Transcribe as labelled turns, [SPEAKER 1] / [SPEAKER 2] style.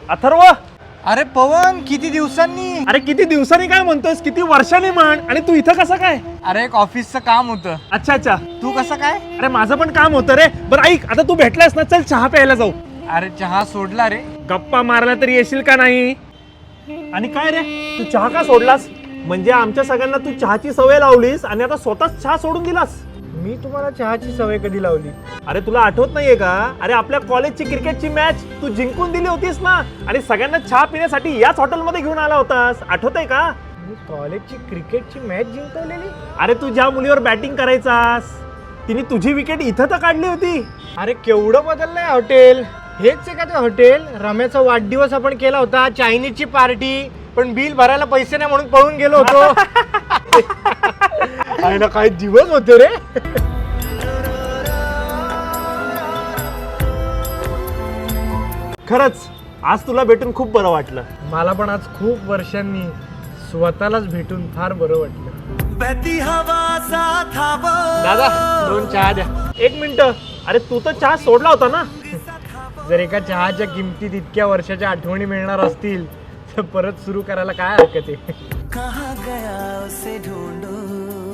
[SPEAKER 1] अथर्व,
[SPEAKER 2] अरे पवन, किती दिवसांनी?
[SPEAKER 1] अरे किती दिवसांनी काय म्हणतोस, किती वर्षांनी म्हण. आणि तू इथं कसं काय?
[SPEAKER 2] अरे एक ऑफिसचं काम होतं.
[SPEAKER 1] अच्छा अच्छा.
[SPEAKER 2] तू कसं काय?
[SPEAKER 1] अरे माझं पण काम होतं रे. बरं ऐक, आता तू भेटलास ना, चल चहा प्यायला जाऊ.
[SPEAKER 2] अरे चहा सोडला रे.
[SPEAKER 1] गप्पा मारायला तरी येशील का नाही? आणि काय रे, तू चहा का सोडलास? म्हणजे आमच्या सगळ्यांना तू चहाची सवय लावलीस आणि आता स्वतःच चहा सोडून दिलास.
[SPEAKER 2] मी तुम्हाला चहाची सवय कधी लावली?
[SPEAKER 1] अरे तुला आठवत नाहीये का? अरे आपल्या कॉलेजची क्रिकेटची मॅच तू जिंकून दिली होतीस ना, आणि सगळ्यांना चहा पिण्यासाठी याच हॉटेलमध्ये घेऊन आला होतास. आठवतंय का?
[SPEAKER 2] मी कॉलेजची क्रिकेटची मॅच जिंकवलेली?
[SPEAKER 1] अरे तू ज्या मुलीवर बॅटिंग करायचास, तिने तुझी विकेट इथं तर काढली होती.
[SPEAKER 2] अरे केवढं बदललंय हॉटेल. हेच आहे का ते हॉटेल? रम्याचा वाढदिवस आपण केला होता, चायनीजची पार्टी, पण बिल भरायला पैसे नाही म्हणून पळून गेलो होतो. आहे ना, काय दिवस होते रे.
[SPEAKER 1] खरंच आज तुला भेटून खूप बरं वाटलं.
[SPEAKER 2] मला पण आज खूप वर्षांनी स्वतःलाच भेटून फार बरं वाटलं. दादा, 2 चहा द्या.
[SPEAKER 1] एक मिनिट, अरे तू तर चहा सोडला होता ना.
[SPEAKER 2] जर एका चहाच्या किमतीत इतक्या वर्षाच्या आठवणी मिळणार असतील तर परत सुरू करायला काय हरकत आहे.
[SPEAKER 3] कहाँ गया उसे ढूंढूं